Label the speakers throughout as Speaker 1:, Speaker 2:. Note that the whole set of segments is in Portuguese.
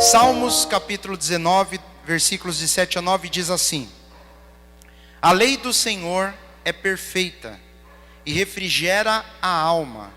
Speaker 1: Salmos capítulo 19, versículos de 7 a 9 diz assim: A lei do Senhor é perfeita e refrigera a alma.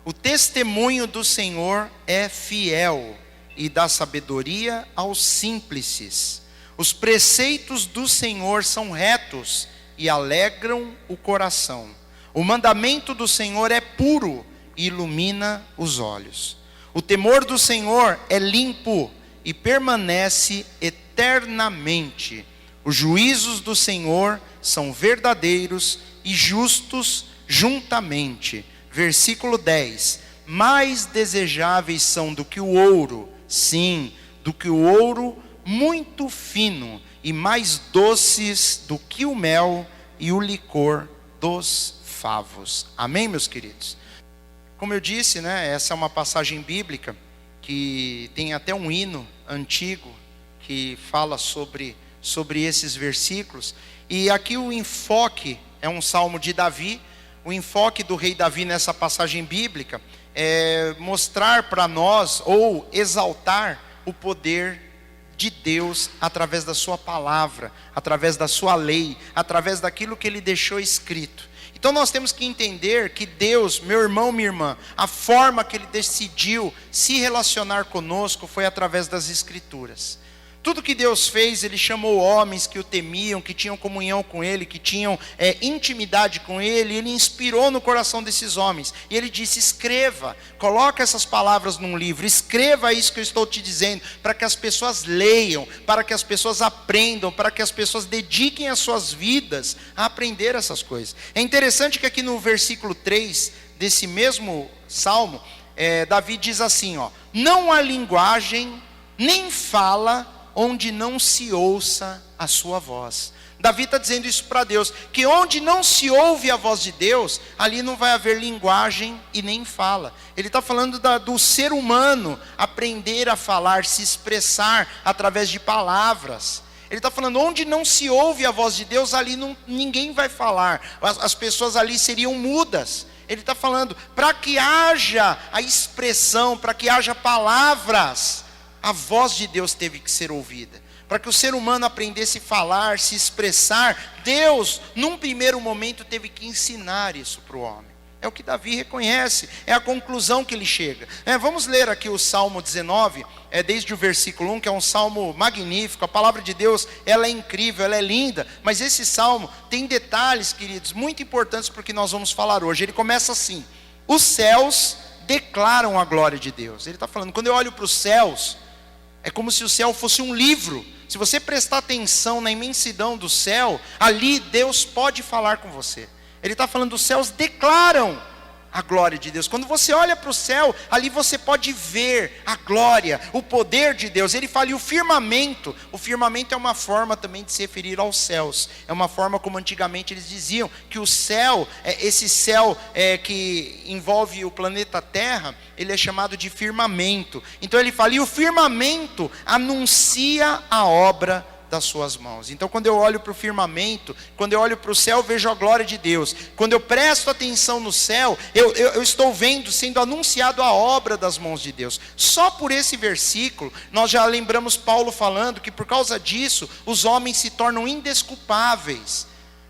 Speaker 1: O testemunho do Senhor é fiel e dá sabedoria aos simples. Os preceitos do Senhor são retos e alegram o coração. O mandamento do Senhor é puro e ilumina os olhos. O temor do Senhor é limpo e permanece eternamente. Os juízos do Senhor são verdadeiros e justos juntamente. Versículo 10. Mais desejáveis são do que o ouro, sim, do que o ouro muito fino, e mais doces do que o mel e o licor dos favos. Amém, meus queridos? Como eu disse, essa é uma passagem bíblica que tem até um hino antigo que fala sobre esses versículos. E aqui o enfoque é um salmo de Davi. O enfoque do rei Davi nessa passagem bíblica é mostrar para nós, ou exaltar o poder de Deus através da sua palavra, através da sua lei, através daquilo que ele deixou escrito. Então nós temos que entender que Deus, meu irmão, minha irmã, a forma que ele decidiu se relacionar conosco foi através das Escrituras. Tudo que Deus fez, ele chamou homens que o temiam, que tinham comunhão com ele, que tinham intimidade com ele. Ele inspirou no coração desses homens. E ele disse: escreva, coloca essas palavras num livro, escreva isso que eu estou te dizendo, para que as pessoas leiam, para que as pessoas aprendam, para que as pessoas dediquem as suas vidas a aprender essas coisas. É interessante que aqui no versículo 3 desse mesmo salmo, Davi diz assim: não há linguagem, nem fala, onde não se ouça a sua voz. Davi está dizendo isso para Deus, que onde não se ouve a voz de Deus, ali não vai haver linguagem e nem fala. Ele está falando do ser humano aprender a falar, se expressar através de palavras. Ele está falando, onde não se ouve a voz de Deus, ali ninguém vai falar, as pessoas ali seriam mudas. Ele está falando, para que haja a expressão, para que haja palavras, a voz de Deus teve que ser ouvida. Para que o ser humano aprendesse a falar, se expressar, Deus, num primeiro momento, teve que ensinar isso para o homem. É o que Davi reconhece, é a conclusão que ele chega. Vamos ler aqui o Salmo 19, desde o versículo 1, que é um salmo magnífico. A palavra de Deus, ela é incrível, ela é linda. Mas esse salmo tem detalhes, queridos, muito importantes para o que nós vamos falar hoje. Ele começa assim: os céus declaram a glória de Deus. Ele está falando, quando eu olho para os céus, é como se o céu fosse um livro. Se você prestar atenção na imensidão do céu, ali Deus pode falar com você. Ele está falando, os céus declaram a glória de Deus. Quando você olha para o céu, ali você pode ver a glória, o poder de Deus. Ele fala, e o firmamento é uma forma também de se referir aos céus. É uma forma como antigamente eles diziam, que o céu, esse céu que envolve o planeta Terra, ele é chamado de firmamento. Então ele fala, e o firmamento anuncia a obra das suas mãos. Então quando eu olho para o firmamento, quando eu olho para o céu, eu vejo a glória de Deus. Quando eu presto atenção no céu, eu estou vendo, sendo anunciado a obra das mãos de Deus. Só por esse versículo, nós já lembramos Paulo falando que por causa disso, os homens se tornam indesculpáveis,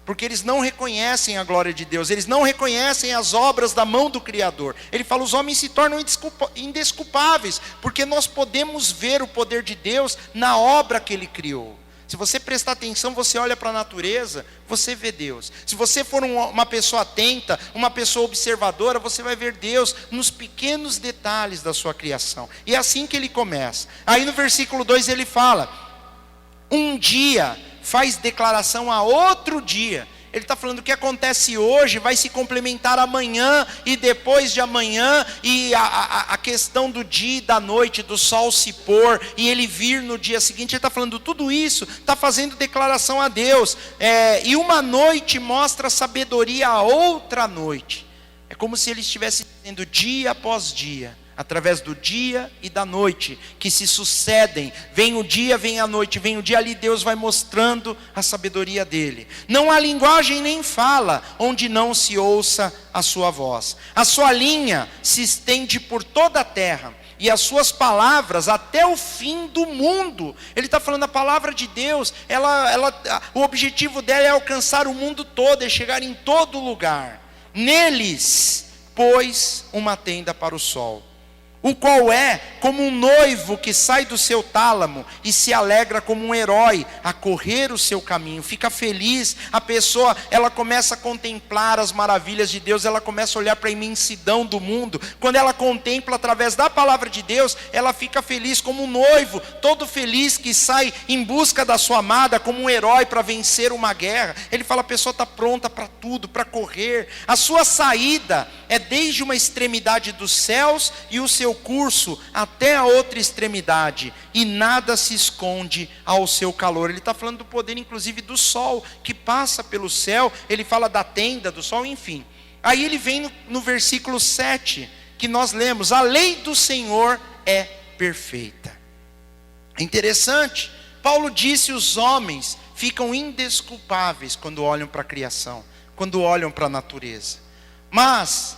Speaker 1: porque eles não reconhecem a glória de Deus, eles não reconhecem as obras da mão do Criador. Ele fala, os homens se tornam indesculpáveis, porque nós podemos ver o poder de Deus na obra que Ele criou. Se você prestar atenção, você olha para a natureza, você vê Deus. Se você for uma pessoa atenta, uma pessoa observadora, você vai ver Deus nos pequenos detalhes da sua criação. E é assim que ele começa. Aí no versículo 2 ele fala, um dia faz declaração a outro dia. Ele está falando, o que acontece hoje vai se complementar amanhã e depois de amanhã, e a questão do dia e da noite, do sol se pôr e ele vir no dia seguinte. Ele está falando, tudo isso está fazendo declaração a Deus, e uma noite mostra sabedoria a outra noite. É como se ele estivesse dizendo dia após dia, através do dia e da noite, que se sucedem, vem o dia, vem a noite, vem o dia, ali Deus vai mostrando a sabedoria dele. Não há linguagem nem fala, onde não se ouça a sua voz. A sua linha se estende por toda a terra, e as suas palavras até o fim do mundo. Ele está falando a palavra de Deus, o objetivo dela é alcançar o mundo todo, é chegar em todo lugar. Neles pôs uma tenda para o sol, o qual é como um noivo que sai do seu tálamo e se alegra como um herói a correr o seu caminho, fica feliz. A pessoa, ela começa a contemplar as maravilhas de Deus, ela começa a olhar para a imensidão do mundo. Quando ela contempla através da palavra de Deus, ela fica feliz como um noivo, todo feliz que sai em busca da sua amada, como um herói para vencer uma guerra. Ele fala, a pessoa está pronta para tudo, para correr. A sua saída é desde uma extremidade dos céus e o seu curso até a outra extremidade, e nada se esconde ao seu calor. Ele está falando do poder inclusive do sol, que passa pelo céu. Ele fala da tenda do sol, enfim. Aí ele vem no versículo 7, que nós lemos, a lei do Senhor é perfeita. É interessante, Paulo disse, os homens ficam indesculpáveis quando olham para a criação, quando olham para a natureza. Mas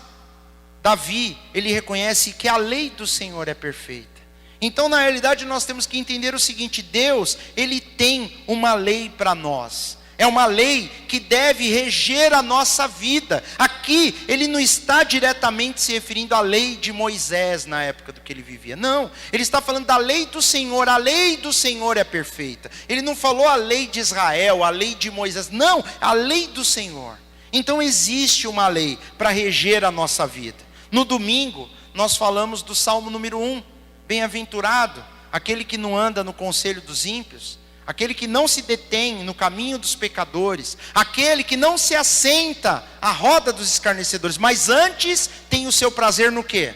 Speaker 1: Davi, ele reconhece que a lei do Senhor é perfeita. Então, na realidade, nós temos que entender o seguinte: Deus, ele tem uma lei para nós. É uma lei que deve reger a nossa vida. Aqui, ele não está diretamente se referindo à lei de Moisés na época do que ele vivia. Não, ele está falando da lei do Senhor. A lei do Senhor é perfeita. Ele não falou a lei de Israel, a lei de Moisés. Não, a lei do Senhor. Então existe uma lei para reger a nossa vida. No domingo, nós falamos do Salmo número 1. Bem-aventurado aquele que não anda no conselho dos ímpios, aquele que não se detém no caminho dos pecadores, aquele que não se assenta à roda dos escarnecedores, mas antes tem o seu prazer no quê?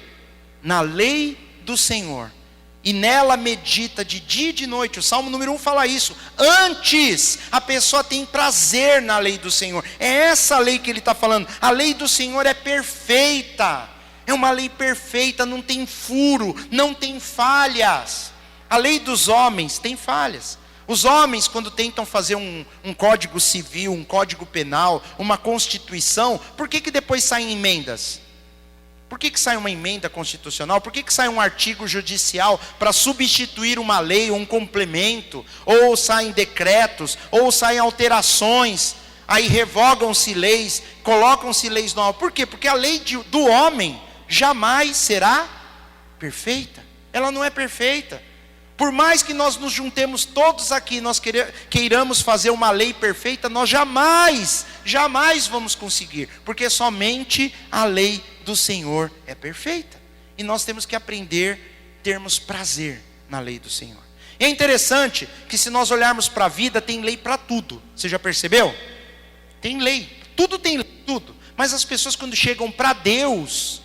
Speaker 1: Na lei do Senhor, e nela medita de dia e de noite. O Salmo número 1 fala isso. Antes a pessoa tem prazer na lei do Senhor. É essa lei que ele está falando. A lei do Senhor é perfeita. É uma lei perfeita, não tem furo, não tem falhas. A lei dos homens tem falhas. Os homens, quando tentam fazer um código civil, um código penal, uma constituição, por que depois saem emendas? Por que sai uma emenda constitucional? Por que sai um artigo judicial para substituir uma lei, um complemento? Ou saem decretos, ou saem alterações, aí revogam-se leis, colocam-se leis novas. Por quê? Porque a lei do homem jamais será perfeita. Ela não é perfeita. Por mais que nós nos juntemos todos aqui, nós queiramos fazer uma lei perfeita, nós jamais vamos conseguir, porque somente a lei do Senhor é perfeita. E nós temos que aprender a termos prazer na lei do Senhor. E é interessante que, se nós olharmos para a vida, tem lei para tudo. Você já percebeu? Tem lei, tudo tem lei, tudo. Mas as pessoas, quando chegam para Deus,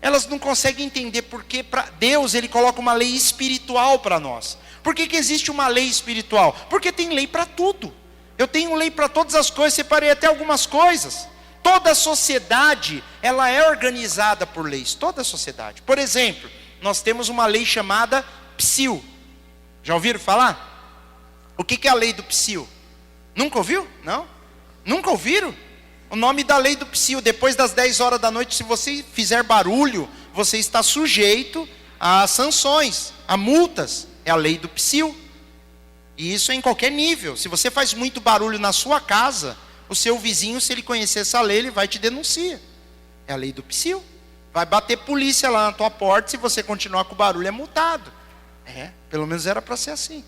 Speaker 1: elas não conseguem entender porque para Deus ele coloca uma lei espiritual para nós. Por que existe uma lei espiritual? Porque tem lei para tudo. Eu tenho lei para todas as coisas, separei até algumas coisas. Toda a sociedade, ela é organizada por leis, toda a sociedade. Por exemplo, nós temos uma lei chamada PSIL. Já ouviram falar? O que é a lei do PSIL? Nunca ouviu? Não? Nunca ouviram? O nome da lei do PSIL: depois das 10 horas da noite, se você fizer barulho, você está sujeito a sanções, a multas. É a lei do PSIL. E isso é em qualquer nível. Se você faz muito barulho na sua casa, o seu vizinho, se ele conhecer essa lei, ele vai te denunciar. É a lei do PSIL. Vai bater polícia lá na tua porta, se você continuar com o barulho, é multado. Pelo menos era para ser assim.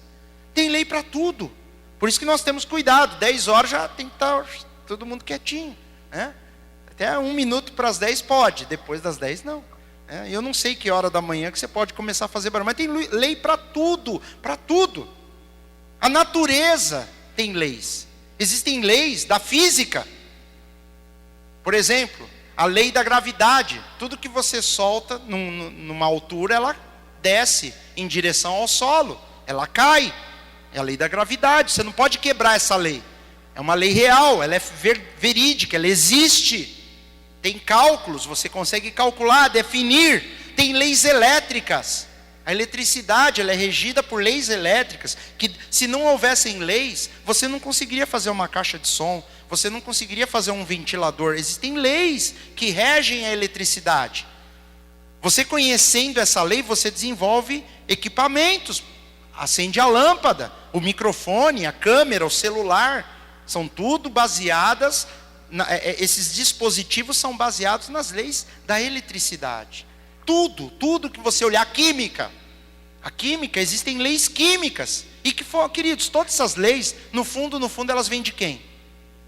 Speaker 1: Tem lei para tudo. Por isso que nós temos cuidado. 10 horas já tem que estar todo mundo quietinho, né? Até 1 minuto para as 10 pode, depois das 10 não. Eu não sei que hora da manhã que você pode começar a fazer barulho, mas tem lei para tudo, para tudo. A natureza tem leis. Existem leis da física. Por exemplo, a lei da gravidade. Tudo que você solta numa altura, ela desce em direção ao solo, ela cai. É a lei da gravidade, você não pode quebrar essa lei. É uma lei real, ela é verídica, ela existe. Tem cálculos, você consegue calcular, definir. Tem leis elétricas. A eletricidade, ela é regida por leis elétricas, que se não houvessem leis, você não conseguiria fazer uma caixa de som, você não conseguiria fazer um ventilador. Existem leis que regem a eletricidade. Você conhecendo essa lei, você desenvolve equipamentos. Acende a lâmpada, o microfone, a câmera, o celular. São tudo baseadas, esses dispositivos são baseados nas leis da eletricidade. Tudo que você olhar, a química, existem leis químicas. E que, queridos, todas essas leis, no fundo, elas vêm de quem?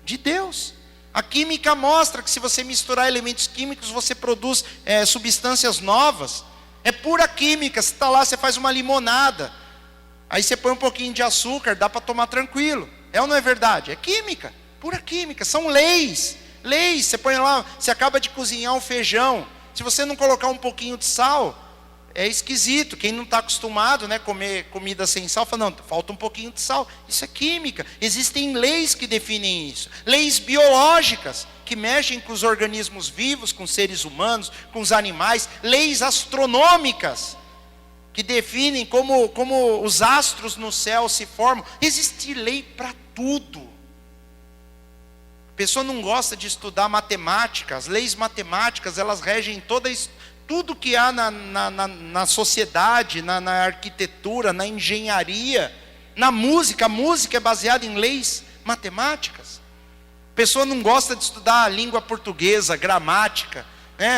Speaker 1: De Deus. A química mostra que se você misturar elementos químicos, você produz substâncias novas. É pura química. Você está lá, você faz uma limonada. Aí você põe um pouquinho de açúcar, dá para tomar tranquilo. É ou não é verdade? É química, pura química. São leis. Leis, você põe lá, você acaba de cozinhar um feijão. Se você não colocar um pouquinho de sal, é esquisito. Quem não está acostumado, né, comer comida sem sal, fala, não, falta um pouquinho de sal. Isso é química. Existem leis que definem isso. Leis biológicas, que mexem com os organismos vivos, com os seres humanos, com os animais. Leis astronômicas, que definem como os astros no céu se formam. Existe lei para tudo. A pessoa não gosta de estudar matemática. As leis matemáticas, elas regem tudo que há na sociedade, na arquitetura, na engenharia, na música. A música é baseada em leis matemáticas. A pessoa não gosta de estudar a língua portuguesa, gramática,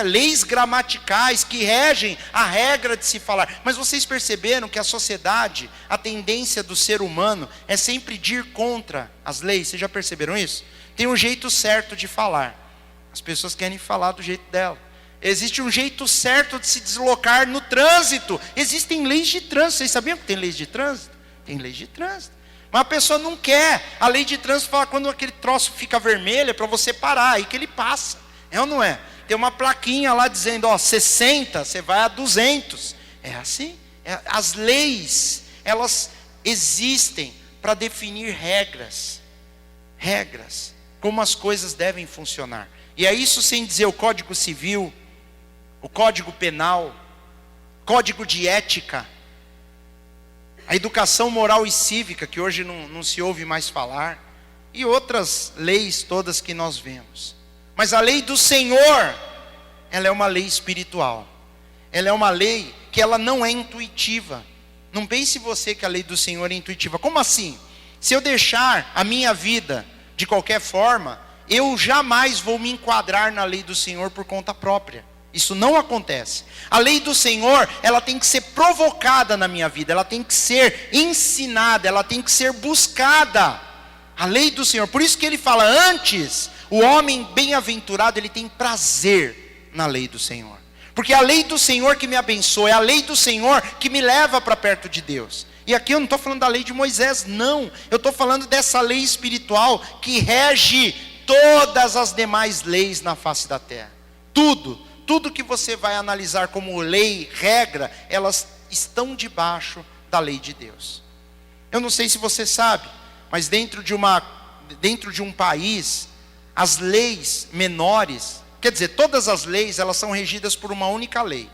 Speaker 1: leis gramaticais que regem a regra de se falar. Mas vocês perceberam que a sociedade, a tendência do ser humano é sempre de ir contra as leis? Vocês já perceberam isso? Tem um jeito certo de falar. As pessoas querem falar do jeito dela. Existe um jeito certo de se deslocar no trânsito. Existem leis de trânsito. Vocês sabiam que tem leis de trânsito? Tem leis de trânsito. Mas a pessoa não quer. A lei de trânsito fala quando aquele troço fica vermelho é para você parar, aí que ele passa. É ou não é? Tem uma plaquinha lá dizendo, 60, você vai a 200. É assim. As leis, elas existem para definir regras. Regras. Como as coisas devem funcionar. E é isso sem dizer o Código Civil, o Código Penal, Código de Ética, a educação moral e cívica, que hoje não se ouve mais falar, e outras leis todas que nós vemos. Mas a lei do Senhor, ela é uma lei espiritual. Ela é uma lei que ela não é intuitiva. Não pense você que a lei do Senhor é intuitiva. Como assim? Se eu deixar a minha vida de qualquer forma, eu jamais vou me enquadrar na lei do Senhor por conta própria. Isso não acontece. A lei do Senhor, ela tem que ser provocada na minha vida, ela tem que ser ensinada, ela tem que ser buscada. A lei do Senhor, por isso que ele fala, antes, o homem bem-aventurado, ele tem prazer na lei do Senhor. Porque é a lei do Senhor que me abençoa, é a lei do Senhor que me leva para perto de Deus. E aqui eu não estou falando da lei de Moisés, não. Eu estou falando dessa lei espiritual que rege todas as demais leis na face da terra. Tudo que você vai analisar como lei, regra, elas estão debaixo da lei de Deus. Eu não sei se você sabe, mas dentro de um país, as leis menores, quer dizer, todas as leis, elas são regidas por uma única lei.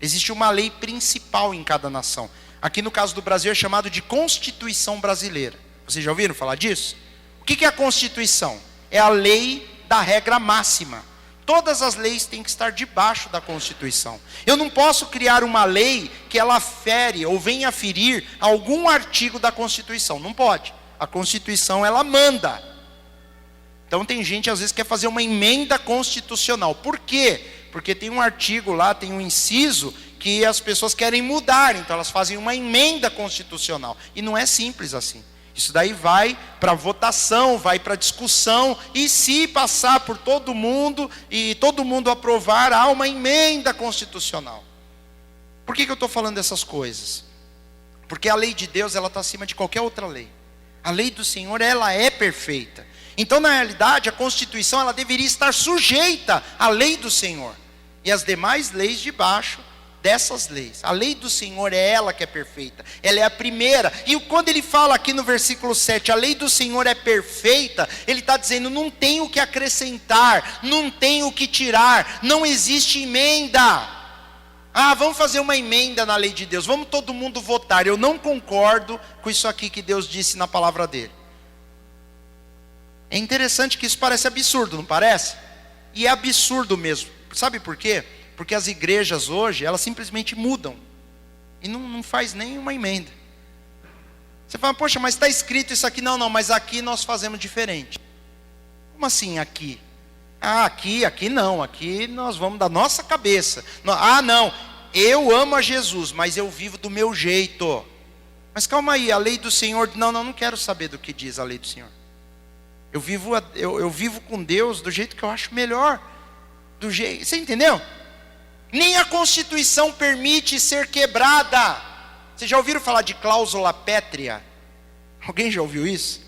Speaker 1: Existe uma lei principal em cada nação. Aqui no caso do Brasil é chamado de Constituição Brasileira. Vocês já ouviram falar disso? O que é a Constituição? É a lei da regra máxima. Todas as leis têm que estar debaixo da Constituição. Eu não posso criar uma lei que ela fere ou venha ferir algum artigo da Constituição. Não pode. A Constituição, ela manda. Então tem gente às vezes que quer fazer uma emenda constitucional. Por quê? Porque tem um artigo lá, tem um inciso que as pessoas querem mudar. Então elas fazem uma emenda constitucional. E não é simples assim. Isso daí vai para votação, vai para discussão, e se passar por todo mundo, e todo mundo aprovar, há uma emenda constitucional. Por que eu estou falando dessas coisas? Porque a lei de Deus, ela está acima de qualquer outra lei. A lei do Senhor, ela é perfeita. Então, na realidade, a Constituição, ela deveria estar sujeita à lei do Senhor. E as demais leis debaixo dessas leis. A lei do Senhor é ela que é perfeita. Ela é a primeira. E quando ele fala aqui no versículo 7, a lei do Senhor é perfeita, ele está dizendo, não tem o que acrescentar, não tem o que tirar, não existe emenda. Vamos fazer uma emenda na lei de Deus, vamos todo mundo votar. Eu não concordo com isso aqui que Deus disse na palavra dele. É interessante que isso parece absurdo, não parece? E é absurdo mesmo. Sabe por quê? Porque as igrejas hoje, elas simplesmente mudam. E não faz nem uma emenda. Você fala, poxa, mas está escrito isso aqui. Não, mas aqui nós fazemos diferente. Como assim aqui? Aqui não. Aqui nós vamos da nossa cabeça. Não, eu amo a Jesus, mas eu vivo do meu jeito. Mas calma aí, a lei do Senhor, não quero saber do que diz a lei do Senhor. Eu vivo com Deus do jeito que eu acho melhor. Você entendeu? Nem a Constituição permite ser quebrada. Vocês já ouviram falar de cláusula pétrea? Alguém já ouviu isso?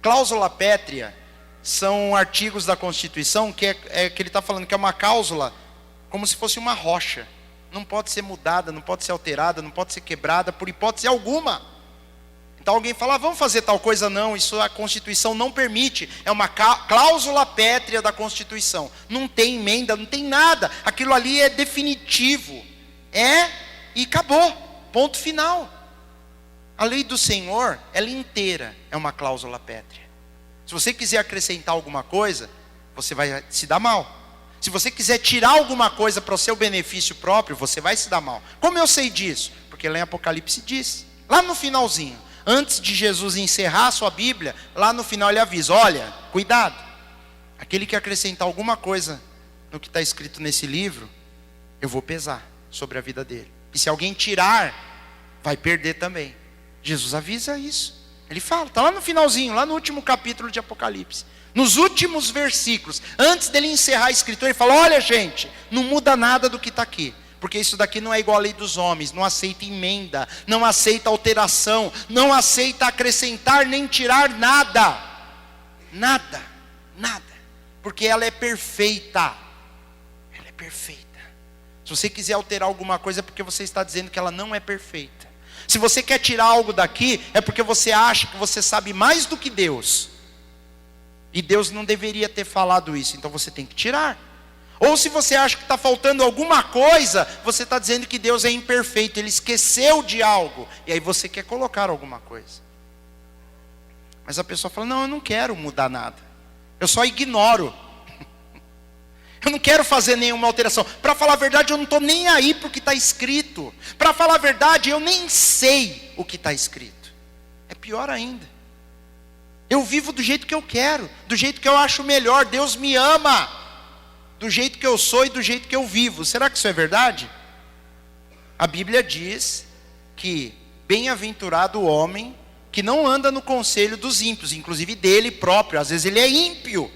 Speaker 1: Cláusula pétrea são artigos da Constituição que ele está falando que é uma cláusula como se fosse uma rocha. Não pode ser mudada, não pode ser alterada, não pode ser quebrada por hipótese alguma. Então alguém fala, vamos fazer tal coisa. Não, isso a Constituição não permite. É uma cláusula pétrea da Constituição. Não tem emenda, não tem nada. Aquilo ali é definitivo. E acabou. Ponto final. A lei do Senhor, ela inteira é uma cláusula pétrea. Se você quiser acrescentar alguma coisa, você vai se dar mal. Se você quiser tirar alguma coisa para o seu benefício próprio, você vai se dar mal. Como eu sei disso? Porque lá em Apocalipse diz, lá no finalzinho, antes de Jesus encerrar a sua Bíblia, lá no final ele avisa, olha, cuidado, aquele que acrescentar alguma coisa no que está escrito nesse livro, eu vou pesar sobre a vida dele. E se alguém tirar, vai perder também. Jesus avisa isso. Ele fala, está lá no finalzinho, lá no último capítulo de Apocalipse. Nos últimos versículos, antes dele encerrar a escritura, ele fala, olha gente, não muda nada do que está aqui. Porque isso daqui não é igual à lei dos homens, não aceita emenda, não aceita alteração, não aceita acrescentar nem tirar nada. Nada. Porque ela é perfeita. Ela é perfeita. Se você quiser alterar alguma coisa é porque você está dizendo que ela não é perfeita. Se você quer tirar algo daqui, é porque você acha que você sabe mais do que Deus. E Deus não deveria ter falado isso, então você tem que tirar. Ou se você acha que está faltando alguma coisa, você está dizendo que Deus é imperfeito, Ele esqueceu de algo. E aí você quer colocar alguma coisa. Mas a pessoa fala, não, eu não quero mudar nada. Eu só ignoro. Eu não quero fazer nenhuma alteração. Para falar a verdade, eu não estou nem aí para o que está escrito. Para falar a verdade, eu nem sei o que está escrito. É pior ainda. Eu vivo do jeito que eu quero, do jeito que eu acho melhor. Deus me ama, do jeito que eu sou e do jeito que eu vivo. Será que isso é verdade? A Bíblia diz que bem-aventurado o homem que não anda no conselho dos ímpios, inclusive dele próprio. Às vezes ele é ímpio.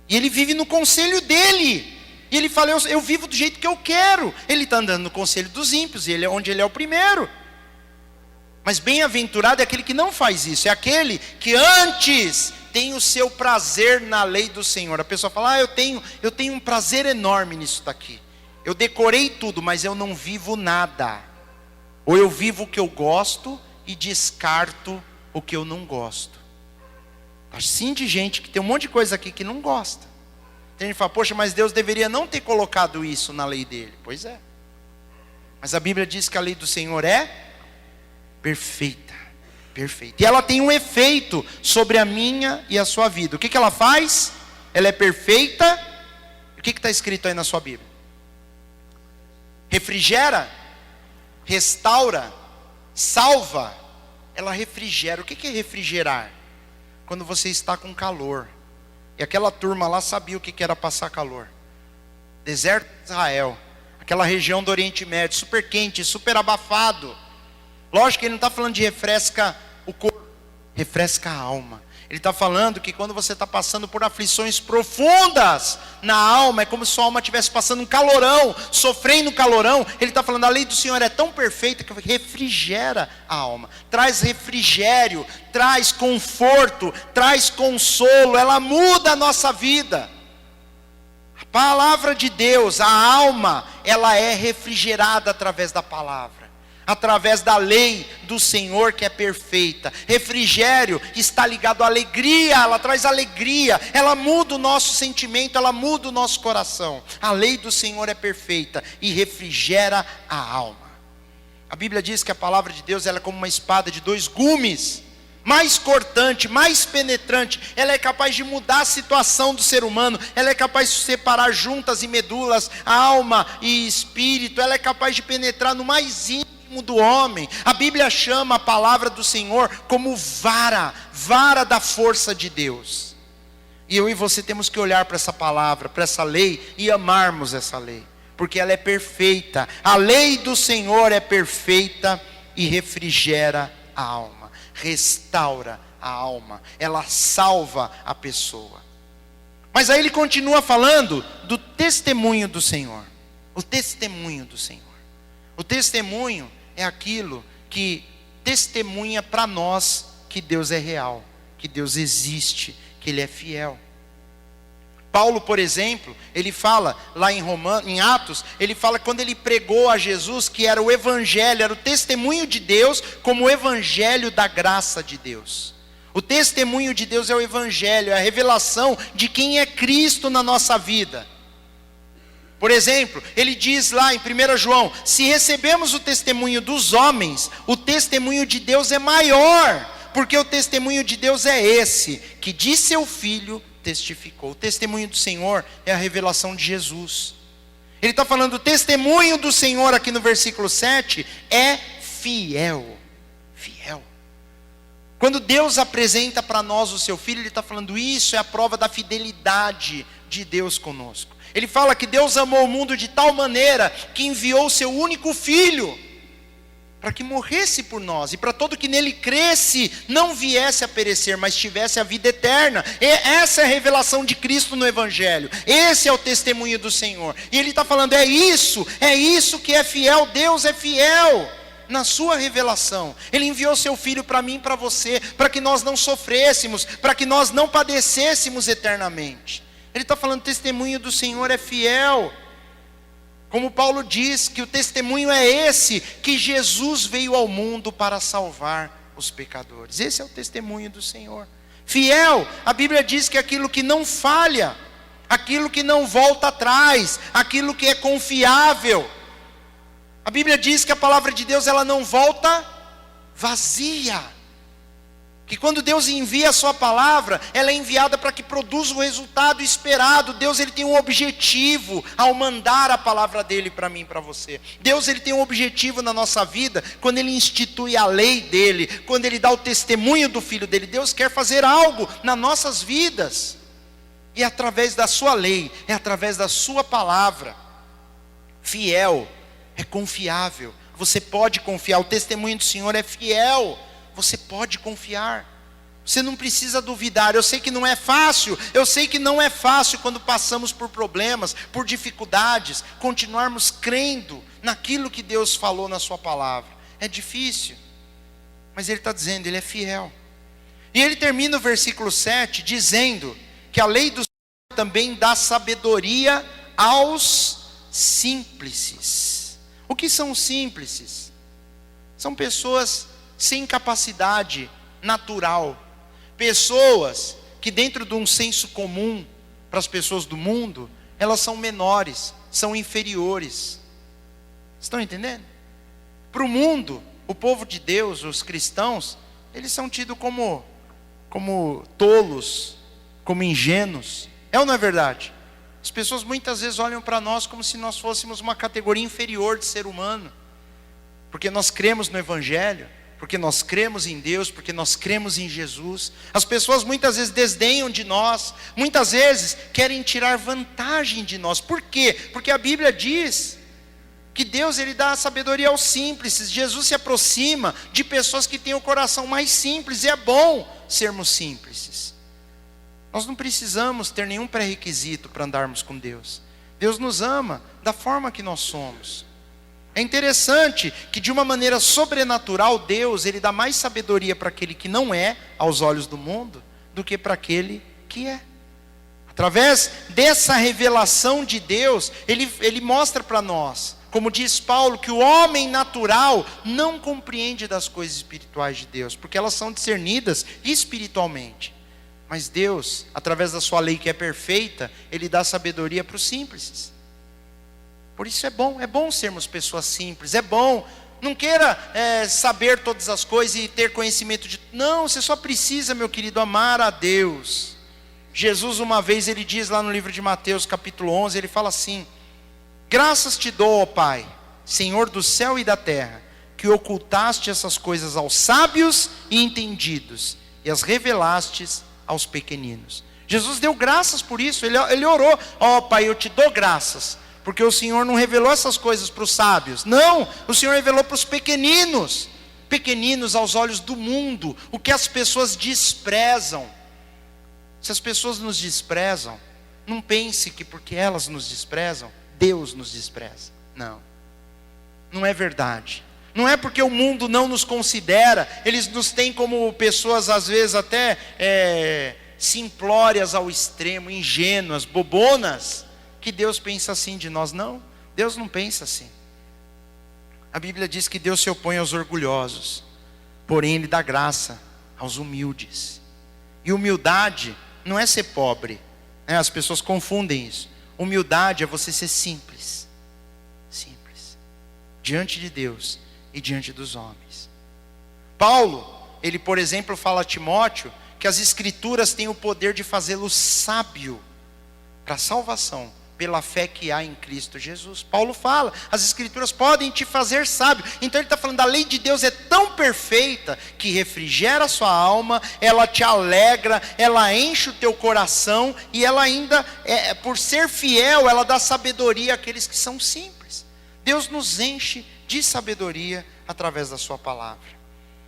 Speaker 1: E ele vive no conselho dele. E ele fala, eu vivo do jeito que eu quero. Ele está andando no conselho dos ímpios, e onde ele é o primeiro. Mas bem-aventurado é aquele que não faz isso. É aquele que antes tem o seu prazer na lei do Senhor. A pessoa fala, eu tenho um prazer enorme nisso daqui. Eu decorei tudo, mas eu não vivo nada. Ou eu vivo o que eu gosto e descarto o que eu não gosto. Assim de gente que tem um monte de coisa aqui que não gosta. Tem gente que fala, poxa, mas Deus deveria não ter colocado isso na lei dele. Pois é. Mas a Bíblia diz que a lei do Senhor é perfeita. Perfeita. E ela tem um efeito sobre a minha e a sua vida. O que ela faz? Ela é perfeita. O que está escrito aí na sua Bíblia? Refrigera, restaura, salva. Ela refrigera. O que é refrigerar? Quando você está com calor. E aquela turma lá sabia o que era passar calor. Deserto de Israel. Aquela região do Oriente Médio, super quente, super abafado. Lógico que ele não está falando de refresca o corpo, refresca a alma. Ele está falando que quando você está passando por aflições profundas na alma, é como se sua alma estivesse passando um calorão, sofrendo um calorão. Ele está falando, a lei do Senhor é tão perfeita que refrigera a alma. Traz refrigério, traz conforto, traz consolo. Ela muda a nossa vida. A palavra de Deus, a alma, ela é refrigerada através da palavra. Através da lei do Senhor que é perfeita. Refrigério está ligado à alegria, ela traz alegria, ela muda o nosso sentimento, ela muda o nosso coração. A lei do Senhor é perfeita e refrigera a alma. A Bíblia diz que a palavra de Deus ela é como uma espada de dois gumes, mais cortante, mais penetrante. Ela é capaz de mudar a situação do ser humano. Ela é capaz de separar juntas e medulas, alma e espírito. Ela é capaz de penetrar no mais íntimo do homem. A Bíblia chama a palavra do Senhor como vara, vara da força de Deus. E eu e você temos que olhar para essa palavra, para essa lei e amarmos essa lei, porque ela é perfeita. A lei do Senhor é perfeita e refrigera a alma, restaura a alma, ela salva a pessoa. Mas aí ele continua falando do testemunho do Senhor. O testemunho do Senhor. O testemunho é aquilo que testemunha para nós que Deus é real, que Deus existe, que Ele é fiel. Paulo, por exemplo, ele fala lá em Atos, ele fala quando ele pregou a Jesus que era o evangelho, era o testemunho de Deus como o evangelho da graça de Deus. O testemunho de Deus é o evangelho, é a revelação de quem é Cristo na nossa vida. Por exemplo, ele diz lá em 1 João, se recebemos o testemunho dos homens, o testemunho de Deus é maior, porque o testemunho de Deus é esse, que de seu Filho testificou. O testemunho do Senhor é a revelação de Jesus. Ele está falando, o testemunho do Senhor aqui no versículo 7 é fiel. Fiel. Quando Deus apresenta para nós o seu Filho, Ele está falando, isso é a prova da fidelidade de Deus conosco. Ele fala que Deus amou o mundo de tal maneira que enviou o seu único Filho para que morresse por nós, e para todo que nele cresce, não viesse a perecer, mas tivesse a vida eterna. E essa é a revelação de Cristo no Evangelho, esse é o testemunho do Senhor. E ele está falando, é isso que é fiel. Deus é fiel na sua revelação. Ele enviou seu Filho para mim e para você, para que nós não sofrêssemos, para que nós não padecêssemos eternamente. Ele está falando, o testemunho do Senhor é fiel. Como Paulo diz, que o testemunho é esse, que Jesus veio ao mundo para salvar os pecadores. Esse é o testemunho do Senhor. Fiel, a Bíblia diz que é aquilo que não falha, aquilo que não volta atrás, aquilo que é confiável. A Bíblia diz que a palavra de Deus, ela não volta vazia. Que quando Deus envia a sua palavra, ela é enviada para que produza o resultado esperado. Deus, ele tem um objetivo ao mandar a palavra dele para mim e para você. Deus, ele tem um objetivo na nossa vida, quando ele institui a lei dele, quando ele dá o testemunho do Filho dele. Deus quer fazer algo nas nossas vidas, e é através da sua lei, é através da sua palavra. Fiel, é confiável, você pode confiar. O testemunho do Senhor é fiel, você pode confiar, você não precisa duvidar. Eu sei que não é fácil, quando passamos por problemas, por dificuldades, continuarmos crendo naquilo que Deus falou na sua palavra. É difícil, mas Ele está dizendo, Ele é fiel. E Ele termina o versículo 7 dizendo que a lei do Senhor também dá sabedoria aos simples. O que são simples? São pessoas sem capacidade natural, pessoas que dentro de um senso comum para as pessoas do mundo, elas são menores, são inferiores. Estão entendendo? Para o mundo, o povo de Deus, os cristãos, eles são tidos como tolos, como ingênuos. É ou não é verdade? As pessoas muitas vezes olham para nós como se nós fôssemos uma categoria inferior de ser humano, porque nós cremos no Evangelho, porque nós cremos em Deus, porque nós cremos em Jesus. As pessoas muitas vezes desdenham de nós, muitas vezes querem tirar vantagem de nós. Por quê? Porque a Bíblia diz que Deus, ele dá a sabedoria aos simples. Jesus se aproxima de pessoas que têm o coração mais simples, e é bom sermos simples. Nós não precisamos ter nenhum pré-requisito para andarmos com Deus. Deus nos ama da forma que nós somos. É interessante que de uma maneira sobrenatural, Deus, ele dá mais sabedoria para aquele que não é, aos olhos do mundo, do que para aquele que é. Através dessa revelação de Deus, ele mostra para nós, como diz Paulo, que o homem natural não compreende das coisas espirituais de Deus, porque elas são discernidas espiritualmente. Mas Deus, através da sua lei que é perfeita, ele dá sabedoria para os simples. Por isso é bom sermos pessoas simples, é bom Não queira saber todas as coisas e ter conhecimento de... Não, você só precisa, meu querido, amar a Deus. Jesus uma vez, ele diz lá no livro de Mateus capítulo 11, ele fala assim: graças te dou, ó Pai, Senhor do céu e da terra, que ocultaste essas coisas aos sábios e entendidos, e as revelastes aos pequeninos. Jesus deu graças por isso, ele orou: ó Pai, eu te dou graças, porque o Senhor não revelou essas coisas para os sábios. Não, o Senhor revelou para os pequeninos. Pequeninos aos olhos do mundo, o que as pessoas desprezam. Se as pessoas nos desprezam, não pense que porque elas nos desprezam, Deus nos despreza. Não, não é verdade. Não é porque o mundo não nos considera, eles nos têm como pessoas às vezes até simplórias ao extremo, ingênuas, bobonas, que Deus pensa assim de nós. Não, Deus não pensa assim. A Bíblia diz que Deus se opõe aos orgulhosos, porém Ele dá graça aos humildes. E humildade não é ser pobre, né? As pessoas confundem isso. Humildade é você ser simples, simples, diante de Deus e diante dos homens. Paulo, ele por exemplo fala a Timóteo que as escrituras têm o poder de fazê-lo sábio para a salvação, pela fé que há em Cristo Jesus. Paulo fala, as escrituras podem te fazer sábio. Então ele está falando, a lei de Deus é tão perfeita, que refrigera a sua alma, ela te alegra, ela enche o teu coração, e ela ainda, por ser fiel, ela dá sabedoria àqueles que são simples. Deus nos enche de sabedoria, através da sua palavra.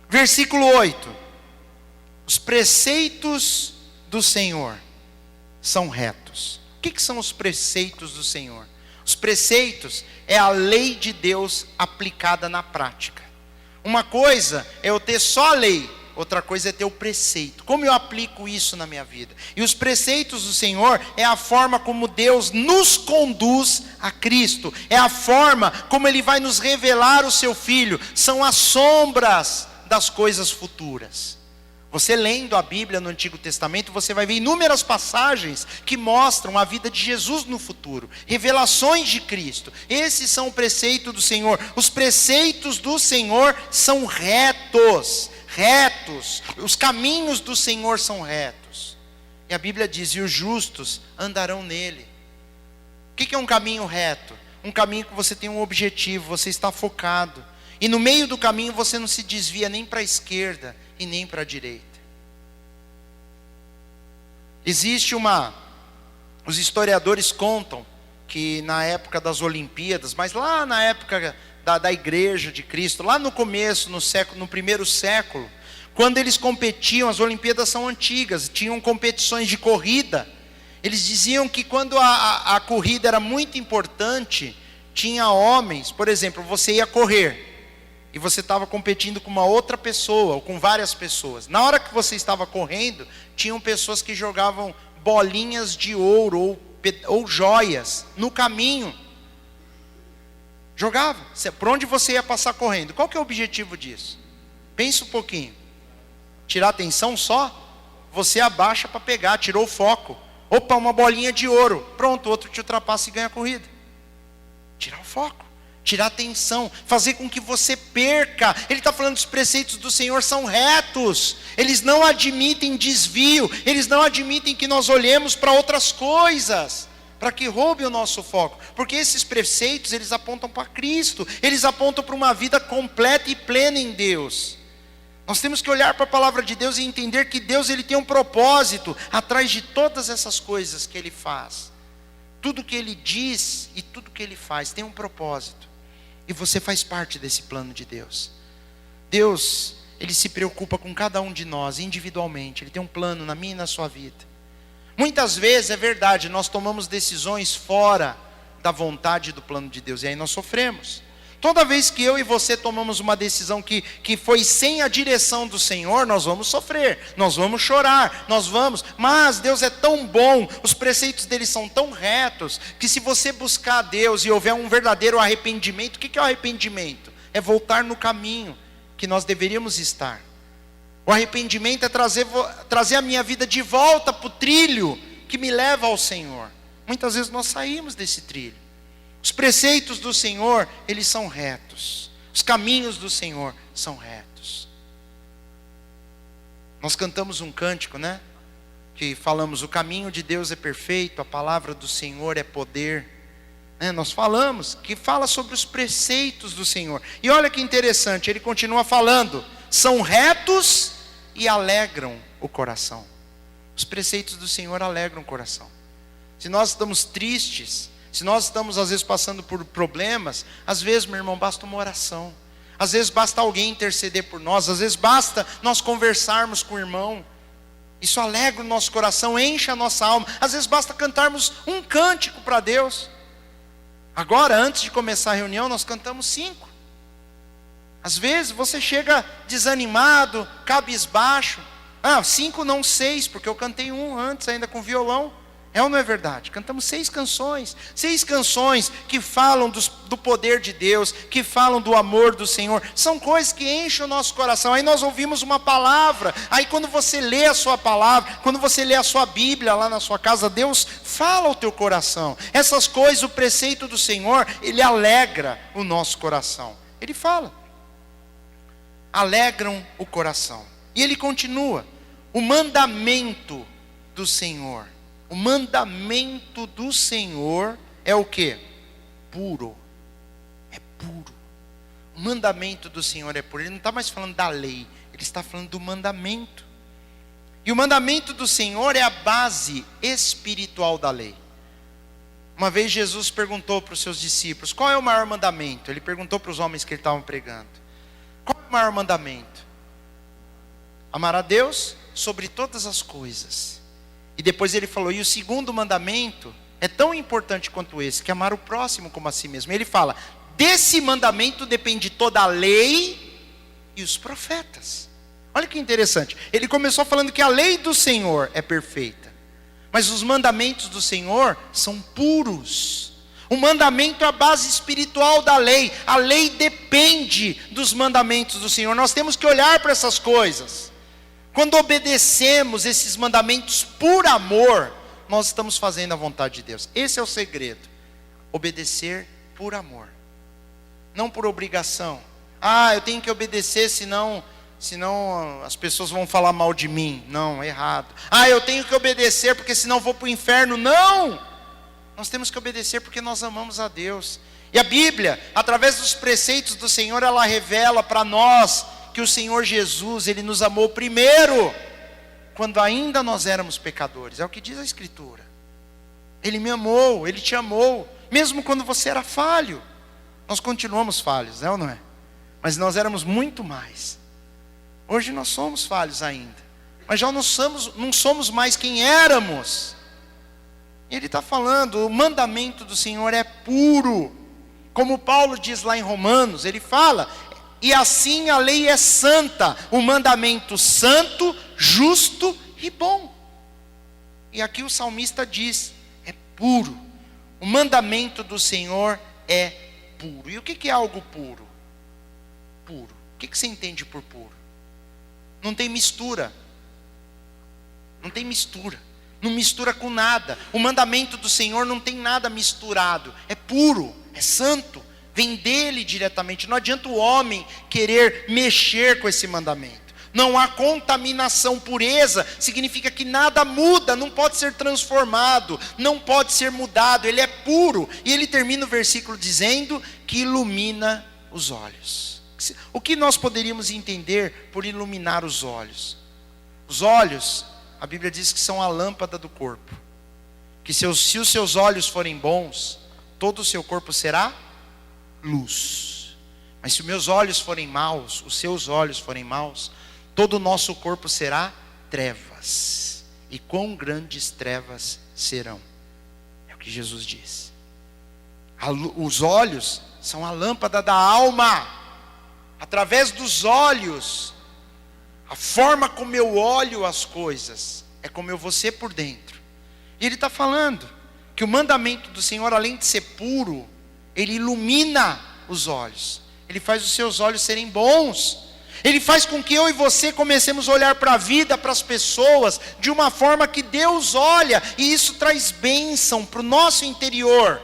Speaker 1: Versículo 8, os preceitos do Senhor são retos. O que são os preceitos do Senhor? Os preceitos é a lei de Deus aplicada na prática. Uma coisa é eu ter só a lei, outra coisa é ter o preceito. Como eu aplico isso na minha vida? E os preceitos do Senhor é a forma como Deus nos conduz a Cristo. É a forma como Ele vai nos revelar o seu Filho. São as sombras das coisas futuras. Você lendo a Bíblia no Antigo Testamento, você vai ver inúmeras passagens que mostram a vida de Jesus no futuro, revelações de Cristo. Esses são o preceito do Senhor. Os preceitos do Senhor são retos, retos. Os caminhos do Senhor são retos. E a Bíblia diz, e os justos andarão nele. O que é um caminho reto? Um caminho que você tem um objetivo, você está focado. E no meio do caminho você não se desvia nem para a esquerda e nem para a direita. Existe os historiadores contam que na época das Olimpíadas, mas lá na época da igreja de Cristo, lá no começo, no primeiro século, quando eles competiam, as Olimpíadas são antigas, tinham competições de corrida. Eles diziam que quando a corrida era muito importante, tinha homens, por exemplo, você ia correr, e você estava competindo com uma outra pessoa, ou com várias pessoas. Na hora que você estava correndo, tinham pessoas que jogavam bolinhas de ouro, ou joias, no caminho. Jogava, por onde você ia passar correndo. Qual que é o objetivo disso? Pensa um pouquinho. Tirar atenção só? Você abaixa para pegar, tirou o foco. Opa, uma bolinha de ouro. Pronto, o outro te ultrapassa e ganha a corrida. Tirar o foco. Tirar atenção, fazer com que você perca. Ele está falando, os preceitos do Senhor são retos, eles não admitem desvio, eles não admitem que nós olhemos para outras coisas, para que roube o nosso foco, porque esses preceitos, eles apontam para Cristo, eles apontam para uma vida completa e plena em Deus. Nós temos que olhar para a palavra de Deus e entender que Deus, Ele tem um propósito, atrás de todas essas coisas que Ele faz. Tudo que Ele diz e tudo que Ele faz tem um propósito. E você faz parte desse plano de Deus. Deus, Ele se preocupa com cada um de nós individualmente. Ele tem um plano na minha e na sua vida. Muitas vezes, é verdade, nós tomamos decisões fora da vontade do plano de Deus. E aí nós sofremos. Toda vez que eu e você tomamos uma decisão que foi sem a direção do Senhor, nós vamos sofrer, nós vamos chorar, mas Deus é tão bom, os preceitos dele são tão retos, que se você buscar a Deus e houver um verdadeiro arrependimento, o que é o arrependimento? É voltar no caminho que nós deveríamos estar. O arrependimento é trazer a minha vida de volta para o trilho que me leva ao Senhor. Muitas vezes nós saímos desse trilho. Os preceitos do Senhor, eles são retos. Os caminhos do Senhor são retos. Nós cantamos um cântico, né? Que falamos, o caminho de Deus é perfeito, a palavra do Senhor é poder. Nós falamos, que fala sobre os preceitos do Senhor. E olha que interessante, ele continua falando, são retos e alegram o coração. Os preceitos do Senhor alegram o coração. Se nós estamos tristes, se nós estamos às vezes passando por problemas, às vezes, meu irmão, basta uma oração. Às vezes basta alguém interceder por nós, às vezes basta nós conversarmos com o irmão. Isso alegra o nosso coração, enche a nossa alma. Às vezes basta cantarmos um cântico para Deus. Agora, antes de começar a reunião, nós cantamos 5. Às vezes você chega desanimado, cabisbaixo. 5 não 6, porque eu cantei 1 antes ainda com violão. É ou não é verdade? Cantamos 6 canções. 6 canções que falam do poder de Deus, que falam do amor do Senhor. São coisas que enchem o nosso coração. Aí nós ouvimos uma palavra. Aí quando você lê a sua palavra, quando você lê a sua Bíblia lá na sua casa, Deus fala ao teu coração. Essas coisas, o preceito do Senhor, ele alegra o nosso coração. Ele fala. Alegram o coração. E ele continua. O mandamento do Senhor. O mandamento do Senhor é o quê? Puro. É puro. O mandamento do Senhor é puro. Ele não está mais falando da lei. Ele está falando do mandamento. E o mandamento do Senhor é a base espiritual da lei. Uma vez Jesus perguntou para os seus discípulos, qual é o maior mandamento? Ele perguntou para os homens que ele estava pregando. Qual é o maior mandamento? Amar a Deus sobre todas as coisas. E depois ele falou, e o segundo mandamento é tão importante quanto esse, que é amar o próximo como a si mesmo. Ele fala, desse mandamento depende toda a lei e os profetas. Olha que interessante, ele começou falando que a lei do Senhor é perfeita, mas os mandamentos do Senhor são puros. O mandamento é a base espiritual da lei, a lei depende dos mandamentos do Senhor. Nós temos que olhar para essas coisas. Quando obedecemos esses mandamentos por amor, nós estamos fazendo a vontade de Deus. Esse é o segredo. Obedecer por amor. Não por obrigação. Eu tenho que obedecer, senão as pessoas vão falar mal de mim. Não, errado. Eu tenho que obedecer porque senão vou para o inferno. Não! Nós temos que obedecer porque nós amamos a Deus. E a Bíblia, através dos preceitos do Senhor, ela revela para nós que o Senhor Jesus, Ele nos amou primeiro, quando ainda nós éramos pecadores. É o que diz a Escritura. Ele me amou, Ele te amou, mesmo quando você era falho. Nós continuamos falhos, ou não é? Mas nós éramos muito mais. Hoje nós somos falhos ainda, mas já não somos mais quem éramos. E Ele está falando, o mandamento do Senhor é puro. Como Paulo diz lá em Romanos, ele fala, e assim a lei é santa, o mandamento santo, justo e bom. E aqui o salmista diz, é puro. O mandamento do Senhor é puro. E o que é algo puro? Puro. O que você entende por puro? Não tem mistura. Não tem mistura. Não mistura com nada. O mandamento do Senhor não tem nada misturado. É puro, é santo. Vem dele diretamente. Não adianta o homem querer mexer com esse mandamento. Não há contaminação. Pureza significa que nada muda, não pode ser transformado, não pode ser mudado. Ele é puro. E ele termina o versículo dizendo que ilumina os olhos. O que nós poderíamos entender por iluminar os olhos? Os olhos, a Bíblia diz que são a lâmpada do corpo. Que se os seus olhos forem bons, todo o seu corpo será luz. Mas se os meus olhos forem maus, os seus olhos forem maus, todo o nosso corpo será trevas. E quão grandes trevas serão. É o que Jesus diz. Os olhos são a lâmpada da alma. Através dos olhos, a forma como eu olho as coisas, é como eu vou ser por dentro. E ele está falando que o mandamento do Senhor, além de ser puro, ele ilumina os olhos. Ele faz os seus olhos serem bons. Ele faz com que eu e você comecemos a olhar para a vida, para as pessoas, de uma forma que Deus olha. E isso traz bênção para o nosso interior.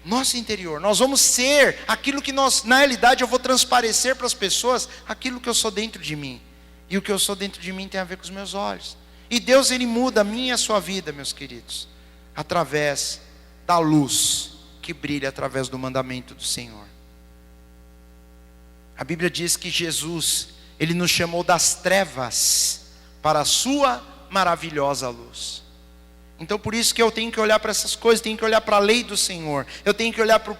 Speaker 1: nosso interior. Nós vamos ser aquilo que nós, na realidade eu vou transparecer para as pessoas aquilo que eu sou dentro de mim. E o que eu sou dentro de mim tem a ver com os meus olhos. E Deus, Ele muda a minha e a sua vida, meus queridos, através da luz que brilha através do mandamento do Senhor. A Bíblia diz que Jesus, Ele nos chamou das trevas para a sua maravilhosa luz. Então por isso que eu tenho que olhar para essas coisas, tenho que olhar para a lei do Senhor, eu tenho que olhar para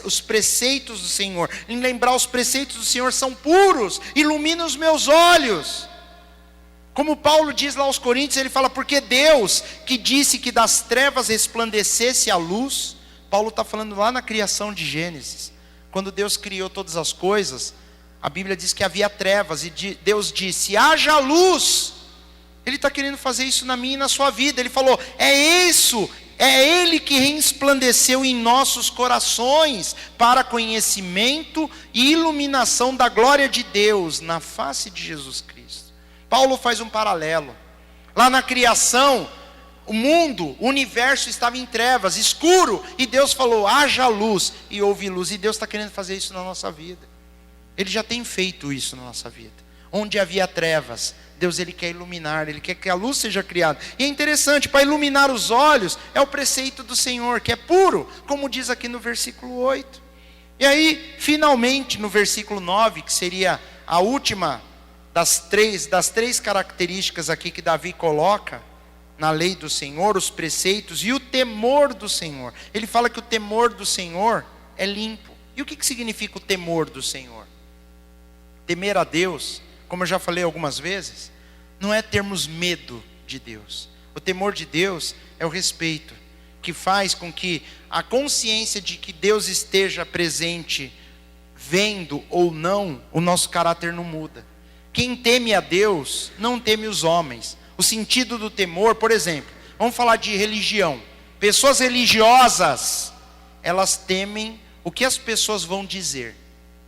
Speaker 1: os preceitos do Senhor, e lembrar os preceitos do Senhor são puros, ilumina os meus olhos. Como Paulo diz lá aos Coríntios, ele fala, porque Deus que disse que das trevas resplandecesse a luz. Paulo está falando lá na criação de Gênesis, quando Deus criou todas as coisas, a Bíblia diz que havia trevas, e Deus disse, haja luz. Ele está querendo fazer isso na minha e na sua vida. Ele falou, é Ele que resplandeceu em nossos corações, para conhecimento e iluminação da glória de Deus, na face de Jesus Cristo. Paulo faz um paralelo, lá na criação, o mundo, o universo estava em trevas, escuro, e Deus falou, haja luz, e houve luz, e Deus está querendo fazer isso na nossa vida. Ele já tem feito isso na nossa vida. Onde havia trevas, Deus, Ele quer iluminar, Ele quer que a luz seja criada. E é interessante, para iluminar os olhos, é o preceito do Senhor, que é puro, como diz aqui no versículo 8. E aí, finalmente, no versículo 9, que seria a última das três características aqui que Davi coloca, na lei do Senhor, os preceitos e o temor do Senhor. Ele fala que o temor do Senhor é limpo. E o que significa o temor do Senhor? Temer a Deus, como eu já falei algumas vezes, não é termos medo de Deus. O temor de Deus é o respeito, que faz com que a consciência de que Deus esteja presente, vendo ou não, o nosso caráter não muda. Quem teme a Deus, não teme os homens. O sentido do temor, por exemplo, vamos falar de religião. Pessoas religiosas, elas temem o que as pessoas vão dizer.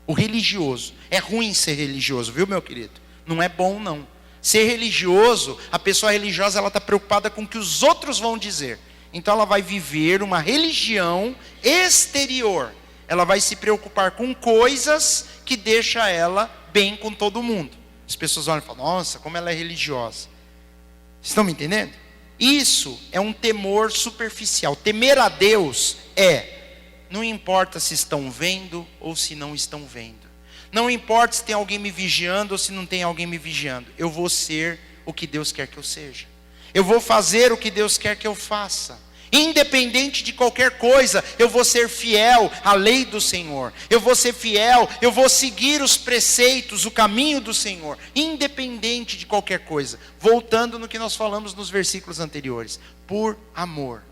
Speaker 1: O religioso, é ruim ser religioso, viu, meu querido? Não é bom, não. Ser religioso, a pessoa religiosa, ela está preocupada com o que os outros vão dizer. Então ela vai viver uma religião exterior. Ela vai se preocupar com coisas que deixam ela bem com todo mundo. As pessoas olham e falam, nossa, como ela é religiosa. Estão me entendendo? Isso é um temor superficial. Temer a Deus não importa se estão vendo ou se não estão vendo. Não importa se tem alguém me vigiando ou se não tem alguém me vigiando. Eu vou ser o que Deus quer que eu seja. Eu vou fazer o que Deus quer que eu faça. Independente de qualquer coisa, eu vou ser fiel à lei do Senhor. Eu vou ser fiel, eu vou seguir os preceitos, o caminho do Senhor. Independente de qualquer coisa. Voltando no que nós falamos nos versículos anteriores. Por amor.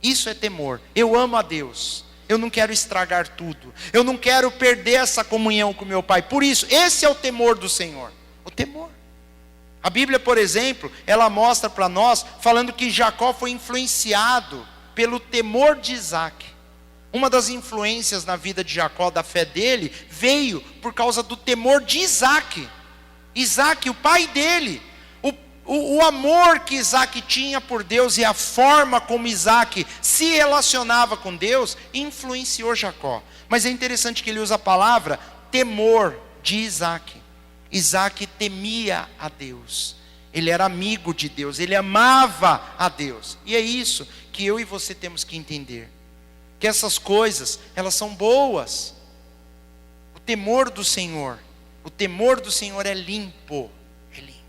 Speaker 1: Isso é temor. Eu amo a Deus. Eu não quero estragar tudo. Eu não quero perder essa comunhão com meu Pai. Por isso, esse é o temor do Senhor. O temor. A Bíblia, por exemplo, ela mostra para nós, falando que Jacó foi influenciado pelo temor de Isaac. Uma das influências na vida de Jacó, da fé dele, veio por causa do temor de Isaac. Isaac, o pai dele. O amor que Isaac tinha por Deus e a forma como Isaac se relacionava com Deus, influenciou Jacó. Mas é interessante que ele usa a palavra temor de Isaac. Isaac temia a Deus, ele era amigo de Deus, ele amava a Deus. E é isso que eu e você temos que entender, que essas coisas, elas são boas. O temor do Senhor é limpo, é limpo.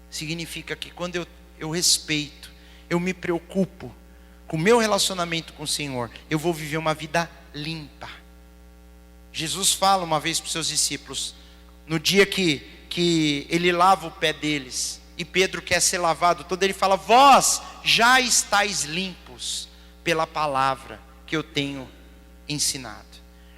Speaker 1: Significa que quando eu respeito, eu me preocupo com o meu relacionamento com o Senhor, eu vou viver uma vida limpa. Jesus fala uma vez para os seus discípulos, no dia que ele lava o pé deles, e Pedro quer ser lavado todo, ele fala, vós já estáis limpos pela palavra que eu tenho ensinado.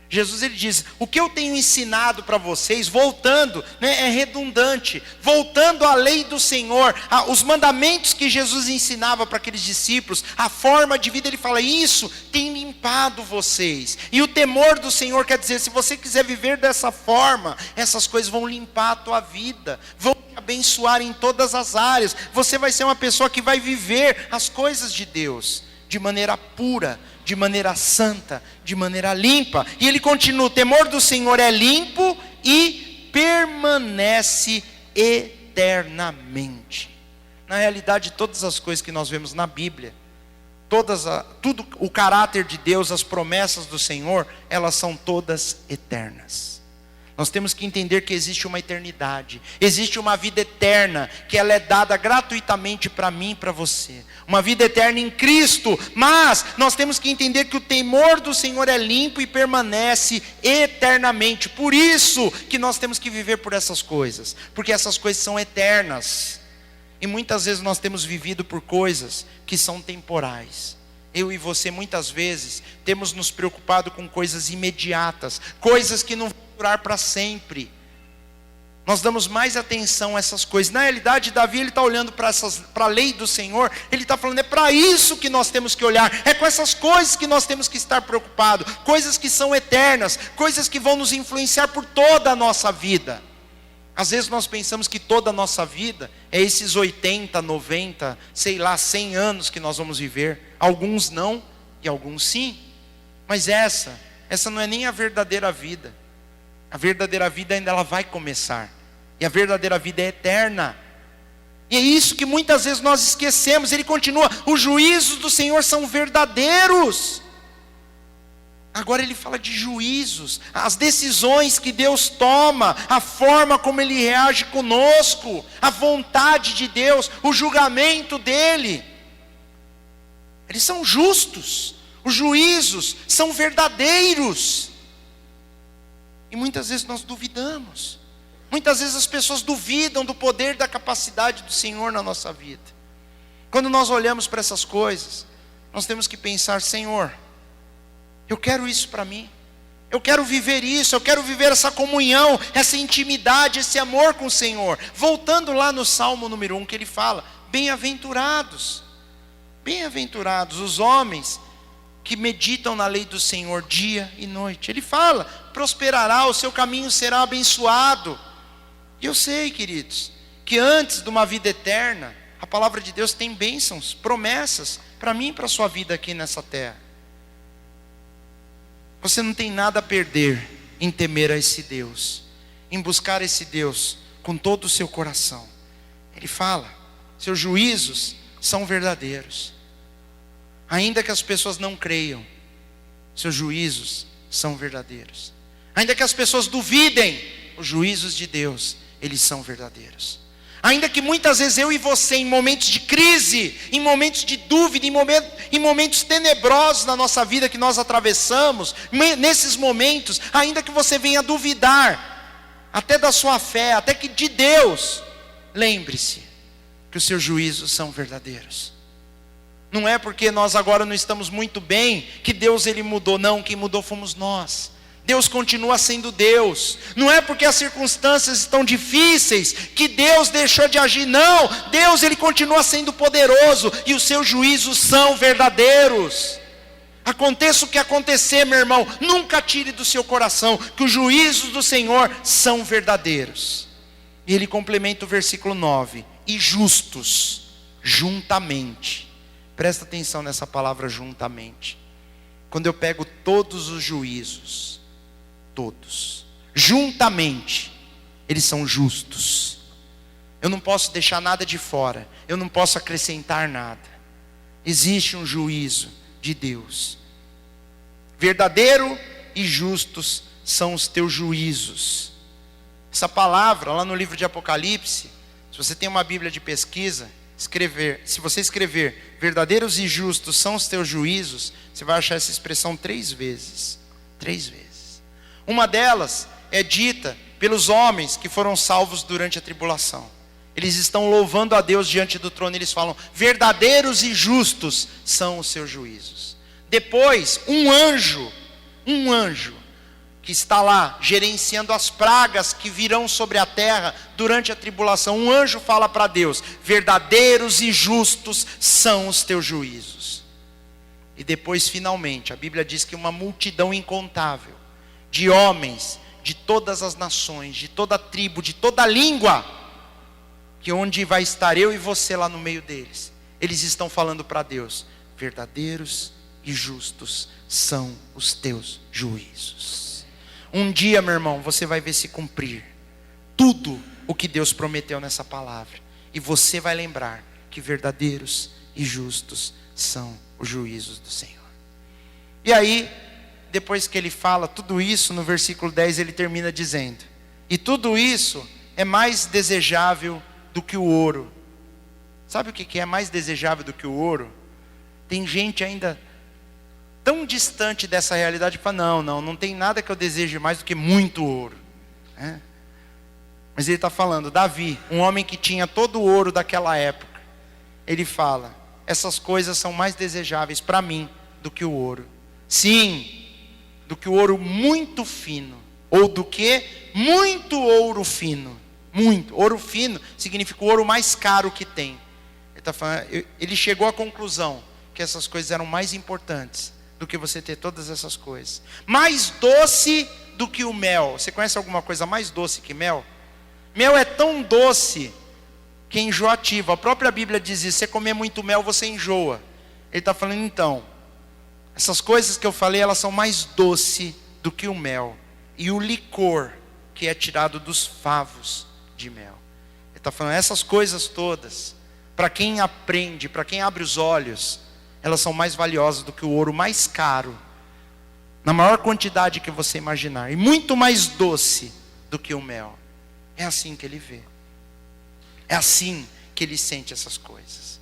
Speaker 1: Jesus, ele diz, o que eu tenho ensinado para vocês, voltando, é redundante, voltando à lei do Senhor, os mandamentos que Jesus ensinava para aqueles discípulos, a forma de vida, ele fala, isso tem limpado vocês. E o temor do Senhor quer dizer, se você quiser viver dessa forma, essas coisas vão limpar a tua vida, vão te abençoar em todas as áreas, você vai ser uma pessoa que vai viver as coisas de Deus, de maneira pura, de maneira santa, de maneira limpa. E ele continua: o temor do Senhor é limpo e permanece eternamente. Na realidade, todas as coisas que nós vemos na Bíblia, tudo o caráter de Deus, as promessas do Senhor, elas são todas eternas. Nós temos que entender que existe uma eternidade, existe uma vida eterna, que ela é dada gratuitamente para mim e para você, uma vida eterna em Cristo. Mas nós temos que entender que o temor do Senhor é limpo e permanece eternamente. Por isso que nós temos que viver por essas coisas, porque essas coisas são eternas. E muitas vezes nós temos vivido por coisas que são temporais. Eu e você muitas vezes temos nos preocupado com coisas imediatas, coisas que não vão durar para sempre. Nós damos mais atenção a essas coisas. Na realidade, Davi, ele está olhando para a lei do Senhor. Ele está falando: é para isso que nós temos que olhar, é com essas coisas que nós temos que estar preocupados, coisas que são eternas, coisas que vão nos influenciar por toda a nossa vida. Às vezes nós pensamos que toda a nossa vida é esses 80, 90, sei lá, 100 anos que nós vamos viver. Alguns não, e alguns sim. Mas essa não é nem a verdadeira vida. A verdadeira vida ainda ela vai começar. E a verdadeira vida é eterna. E é isso que muitas vezes nós esquecemos. Ele continua: os juízos do Senhor são verdadeiros. Agora ele fala de juízos, as decisões que Deus toma, a forma como Ele reage conosco, a vontade de Deus, o julgamento dEle. Eles são justos, os juízos são verdadeiros. E muitas vezes nós duvidamos, muitas vezes as pessoas duvidam do poder, da capacidade do Senhor na nossa vida. Quando nós olhamos para essas coisas, nós temos que pensar: Senhor, eu quero isso para mim, eu quero viver isso, eu quero viver essa comunhão, essa intimidade, esse amor com o Senhor. Voltando lá no Salmo número 1, que ele fala: bem-aventurados os homens que meditam na lei do Senhor dia e noite. Ele fala: prosperará, o seu caminho será abençoado. E eu sei, queridos, que antes de uma vida eterna, a palavra de Deus tem bênçãos, promessas para mim e para a sua vida aqui nessa terra. Você não tem nada a perder em temer a esse Deus, em buscar esse Deus com todo o seu coração. Ele fala: seus juízos são verdadeiros. Ainda que as pessoas não creiam, seus juízos são verdadeiros. Ainda que as pessoas duvidem, os juízos de Deus, eles são verdadeiros. Ainda que muitas vezes eu e você, em momentos de crise, em momentos de dúvida, em momentos tenebrosos na nossa vida que nós atravessamos, nesses momentos, ainda que você venha duvidar, até da sua fé, até que de Deus, lembre-se que os seus juízos são verdadeiros. Não é porque nós agora não estamos muito bem que Deus ele mudou, não, quem mudou fomos nós. Deus continua sendo Deus. Não é porque as circunstâncias estão difíceis que Deus deixou de agir, não. Deus ele continua sendo poderoso e os seus juízos são verdadeiros. Aconteça o que acontecer, meu irmão, nunca tire do seu coração que os juízos do Senhor são verdadeiros. E ele complementa o versículo 9: e justos juntamente. Presta atenção nessa palavra juntamente. Quando eu pego todos os juízos, todos, juntamente, eles são justos. Eu não posso deixar nada de fora, eu não posso acrescentar nada. Existe um juízo de Deus. Verdadeiro e justos são os teus juízos. Essa palavra, lá no livro de Apocalipse, se você tem uma Bíblia de pesquisa, se você escrever verdadeiros e justos são os teus juízos, você vai achar essa expressão 3 vezes. 3 vezes. Uma delas é dita pelos homens que foram salvos durante a tribulação. Eles estão louvando a Deus diante do trono, eles falam: verdadeiros e justos são os seus juízos. Depois, um anjo que está lá gerenciando as pragas que virão sobre a terra durante a tribulação, um anjo fala para Deus: verdadeiros e justos são os teus juízos. E depois, finalmente, a Bíblia diz que uma multidão incontável de homens de todas as nações, de toda tribo, de toda língua, que onde vai estar eu e você lá no meio deles, eles estão falando para Deus: verdadeiros e justos são os teus juízos. Um dia, meu irmão, você vai ver se cumprir tudo o que Deus prometeu nessa palavra. E você vai lembrar que verdadeiros e justos são os juízos do Senhor. E aí, depois que ele fala tudo isso, no versículo 10 ele termina dizendo: e tudo isso é mais desejável do que o ouro. Sabe o que é mais desejável do que o ouro? Tem gente ainda tão distante dessa realidade que fala: não tem nada que eu deseje mais do que muito ouro. Mas ele está falando, Davi, um homem que tinha todo o ouro daquela época, ele fala: essas coisas são mais desejáveis para mim do que o ouro. Sim, do que o ouro muito fino, ou do que muito ouro fino. Muito, ouro fino significa o ouro mais caro que tem. Ele está falando, ele chegou à conclusão que essas coisas eram mais importantes do que você ter todas essas coisas. Mais doce do que o mel. Você conhece alguma coisa mais doce que mel? Mel é tão doce que é enjoativo. A própria Bíblia diz isso: você comer muito mel, você enjoa. Ele está falando, então, essas coisas que eu falei, elas são mais doces do que o mel. E o licor que é tirado dos favos de mel. Ele está falando, essas coisas todas, para quem aprende, para quem abre os olhos, elas são mais valiosas do que o ouro mais caro, na maior quantidade que você imaginar, e muito mais doce do que o mel. É assim que ele vê. É assim que ele sente essas coisas.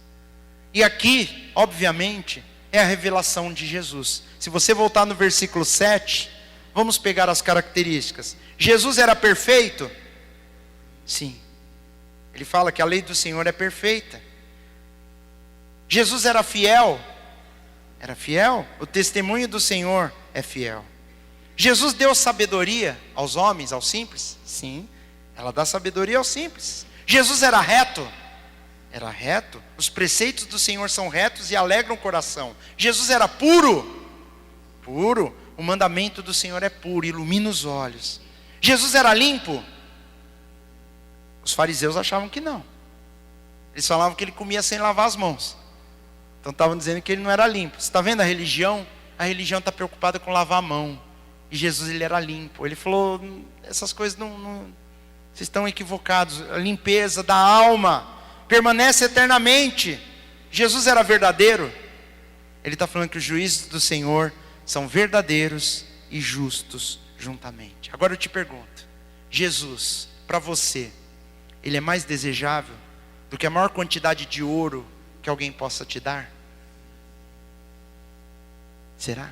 Speaker 1: E aqui, obviamente, é a revelação de Jesus. Se você voltar no versículo 7, vamos pegar as características. Jesus era perfeito? Sim. Ele fala que a lei do Senhor é perfeita. Jesus era fiel? Era fiel. O testemunho do Senhor é fiel. Jesus deu sabedoria aos homens, aos simples? Sim. Ela dá sabedoria aos simples. Jesus era reto? Era reto. Os preceitos do Senhor são retos e alegram o coração. Jesus era puro? Puro. O mandamento do Senhor é puro, ilumina os olhos. Jesus era limpo? Os fariseus achavam que não. Eles falavam que ele comia sem lavar as mãos. Então estavam dizendo que ele não era limpo. Você está vendo a religião? A religião está preocupada com lavar a mão. E Jesus, ele era limpo. Ele falou, essas coisas vocês estão equivocados. A limpeza da alma permanece eternamente. Jesus era verdadeiro? Ele está falando que os juízos do Senhor são verdadeiros e justos juntamente. Agora eu te pergunto, Jesus, para você, ele é mais desejável do que a maior quantidade de ouro que alguém possa te dar? Será?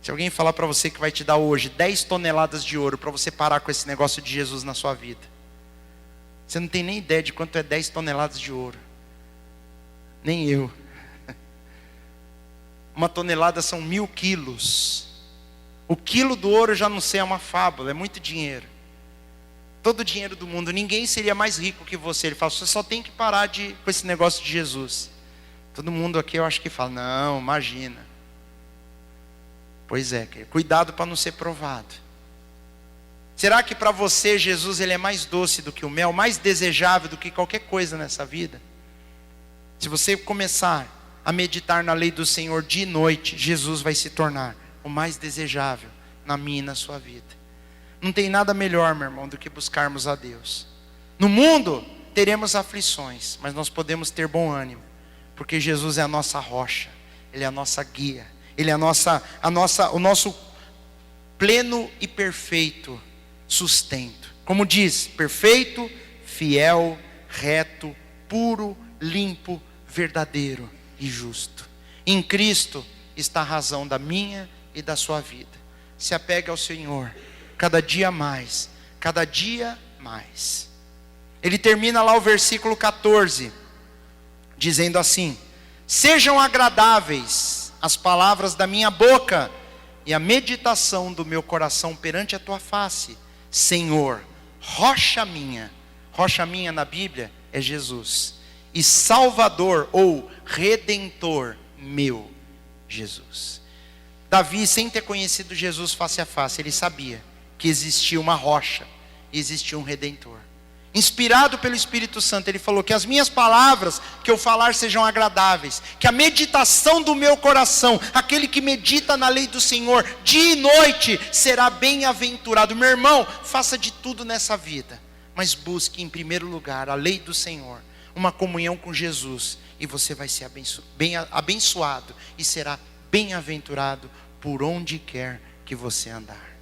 Speaker 1: Se alguém falar para você que vai te dar hoje 10 toneladas de ouro para você parar com esse negócio de Jesus na sua vida, você não tem nem ideia de quanto é 10 toneladas de ouro. Nem eu. 1 tonelada são 1000 quilos. O quilo do ouro, eu já não sei, é uma fábula, é muito dinheiro. Todo o dinheiro do mundo, ninguém seria mais rico que você. Ele fala, você só tem que parar com esse negócio de Jesus. Todo mundo aqui eu acho que fala, não, imagina. Pois é, cuidado para não ser provado. Será que para você Jesus ele é mais doce do que o mel, mais desejável do que qualquer coisa nessa vida? Se você começar a meditar na lei do Senhor dia e noite, Jesus vai se tornar o mais desejável na minha e na sua vida. Não tem nada melhor, meu irmão, do que buscarmos a Deus. No mundo teremos aflições, mas nós podemos ter bom ânimo, porque Jesus é a nossa rocha, Ele é a nossa guia, Ele é o nosso pleno e perfeito sustento. Como diz, perfeito, fiel, reto, puro, limpo, verdadeiro e justo. Em Cristo está a razão da minha e da sua vida. Se apegue ao Senhor, cada dia mais, cada dia mais. Ele termina lá o versículo 14, dizendo assim: sejam agradáveis as palavras da minha boca e a meditação do meu coração perante a tua face, Senhor, rocha minha. Rocha minha na Bíblia é Jesus, e Salvador ou Redentor meu, Jesus. Davi, sem ter conhecido Jesus face a face, ele sabia que existia uma rocha e existia um Redentor. inspirado pelo Espírito Santo, ele falou que as minhas palavras que eu falar sejam agradáveis, que a meditação do meu coração, aquele que medita na lei do Senhor dia e noite, será bem-aventurado. Meu irmão, faça de tudo nessa vida, mas busque em primeiro lugar a lei do Senhor, uma comunhão com Jesus, e você vai ser abençoado e será bem-aventurado por onde quer que você andar.